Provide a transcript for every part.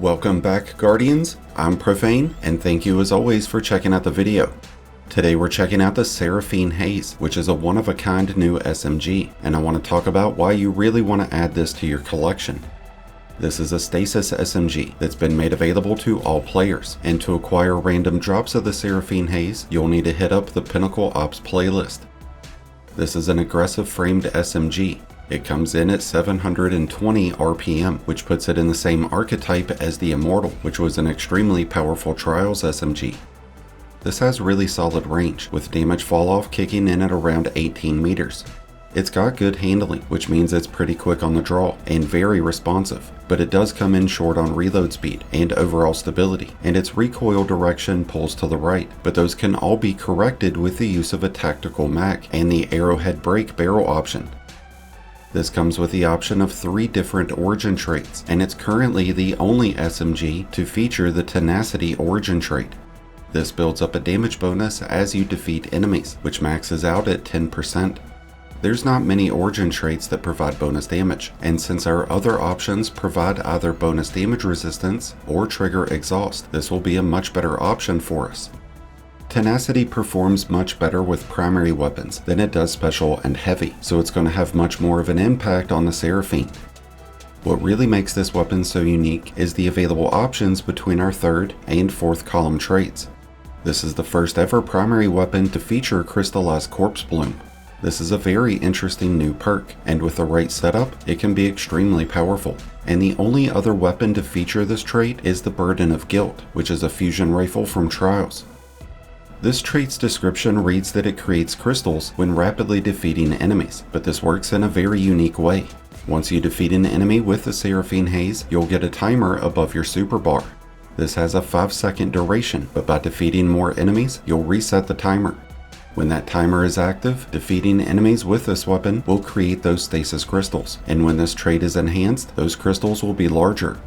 Welcome back, Guardians. I'm Profane, and thank you as always for checking out the video. Today we're checking out the SERAPHINE HAZE, which is a one-of-a-kind new SMG, and I want to talk about why you really want to add this to your collection. This is a Stasis SMG that's been made available to all players, and to acquire random drops of the SERAPHINE HAZE, you'll need to hit up the Pinnacle Ops playlist. This is an aggressive framed SMG. It comes in at 720 RPM, which puts it in the same archetype as the Immortal, which was an extremely powerful Trials SMG. This has really solid range, with damage falloff kicking in at around 18 meters. It's got good handling, which means it's pretty quick on the draw and very responsive, but it does come in short on reload speed and overall stability, and its recoil direction pulls to the right, but those can all be corrected with the use of a tactical mag and the arrowhead brake barrel option. This comes with the option of 3 different origin traits, and it's currently the only SMG to feature the Tenacity origin trait. This builds up a damage bonus as you defeat enemies, which maxes out at 10%. There's not many origin traits that provide bonus damage, and since our other options provide either bonus damage resistance or trigger exhaust, this will be a much better option for us. Tenacity performs much better with primary weapons than it does special and heavy, so it's going to have much more of an impact on the Seraphine. What really makes this weapon so unique is the available options between our 3rd and 4th column traits. This is the first ever primary weapon to feature Crystalline Corpsebloom. This is a very interesting new perk, and with the right setup, it can be extremely powerful. And the only other weapon to feature this trait is the Burden of Guilt, which is a fusion rifle from Trials. This trait's description reads that it creates crystals when rapidly defeating enemies, but this works in a very unique way. Once you defeat an enemy with the SERAPHINE HAZE, you'll get a timer above your super bar. This has a 5-second duration, but by defeating more enemies, you'll reset the timer. When that timer is active, defeating enemies with this weapon will create those stasis crystals, and when this trait is enhanced, those crystals will be larger.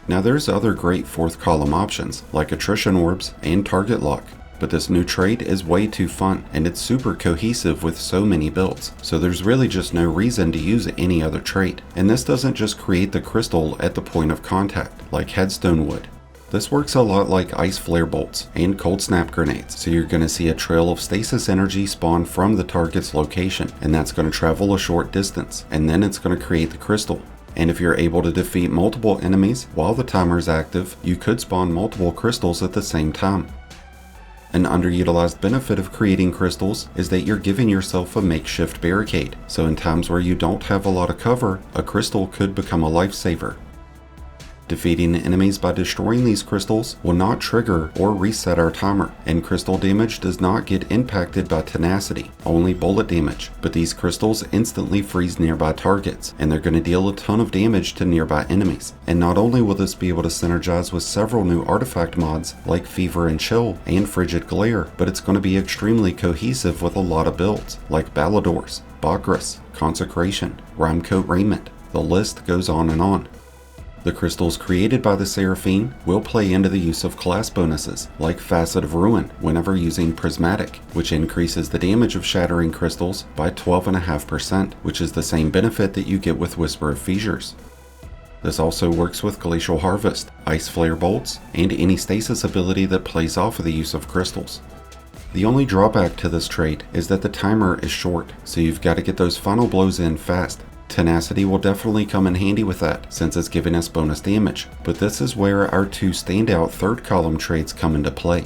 Now there's other great 4th column options, like attrition orbs and target lock. But this new trait is way too fun, and it's super cohesive with so many builds, so there's really just no reason to use any other trait. And this doesn't just create the crystal at the point of contact, like Headstone would. This works a lot like ice flare bolts and cold snap grenades, so you're going to see a trail of stasis energy spawn from the target's location, and that's going to travel a short distance, and then it's going to create the crystal. And if you're able to defeat multiple enemies while the timer is active, you could spawn multiple crystals at the same time. An underutilized benefit of creating crystals is that you're giving yourself a makeshift barricade, so in times where you don't have a lot of cover, a crystal could become a lifesaver. Defeating enemies by destroying these crystals will not trigger or reset our timer, and crystal damage does not get impacted by tenacity, only bullet damage, but these crystals instantly freeze nearby targets, and they're going to deal a ton of damage to nearby enemies. And not only will this be able to synergize with several new artifact mods like Fever and Chill and Frigid Glare, but it's going to be extremely cohesive with a lot of builds like Balladors, Bakris, Consecration, Rhymecoat Raiment. The list goes on and on. The crystals created by the Seraphine will play into the use of class bonuses, like Facet of Ruin whenever using Prismatic, which increases the damage of shattering crystals by 12.5%, which is the same benefit that you get with Whisper of Fissures. This also works with Glacial Harvest, Ice Flare Bolts, and any stasis ability that plays off of the use of crystals. The only drawback to this trait is that the timer is short, so you've got to get those final blows in fast. Tenacity will definitely come in handy with that, since it's giving us bonus damage, but this is where our 2 standout 3rd column traits come into play.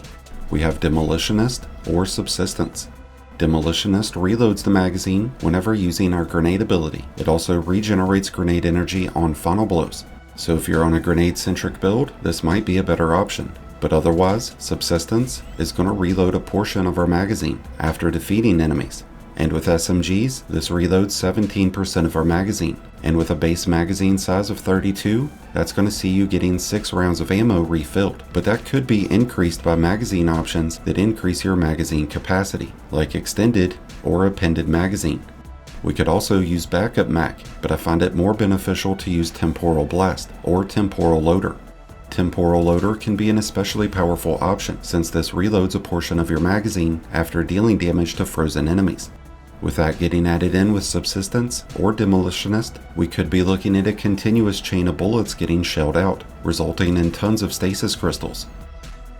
We have Demolitionist or Subsistence. Demolitionist reloads the magazine whenever using our grenade ability. It also regenerates grenade energy on final blows, so if you're on a grenade-centric build, this might be a better option. But otherwise, Subsistence is going to reload a portion of our magazine after defeating enemies. And with SMGs, this reloads 17% of our magazine, and with a base magazine size of 32, that's going to see you getting 6 rounds of ammo refilled, but that could be increased by magazine options that increase your magazine capacity, like Extended or Appended Magazine. We could also use Backup Mag, but I find it more beneficial to use Temporal Blast or Temporal Loader. Temporal Loader can be an especially powerful option since this reloads a portion of your magazine after dealing damage to frozen enemies. With that getting added in with Subsistence or Demolitionist, we could be looking at a continuous chain of bullets getting shelled out, resulting in tons of stasis crystals.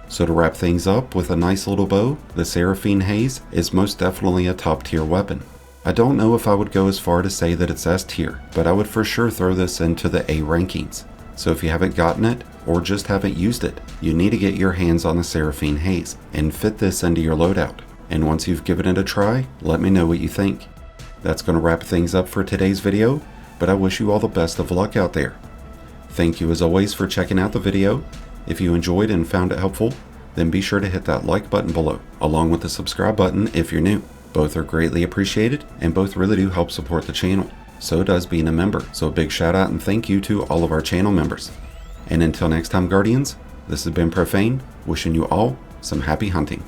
So to wrap things up with a nice little bow, the SERAPHINE Haze is most definitely a top tier weapon. I don't know if I would go as far to say that it's S tier, but I would for sure throw this into the A rankings. So if you haven't gotten it, or just haven't used it, you need to get your hands on the SERAPHINE Haze and fit this into your loadout. And once you've given it a try, let me know what you think. That's going to wrap things up for today's video, but I wish you all the best of luck out there. Thank you as always for checking out the video. If you enjoyed and found it helpful, then be sure to hit that like button below, along with the subscribe button if you're new. Both are greatly appreciated, and both really do help support the channel. So does being a member, so a big shout out and thank you to all of our channel members. And until next time, Guardians, this has been Profane, wishing you all some happy hunting.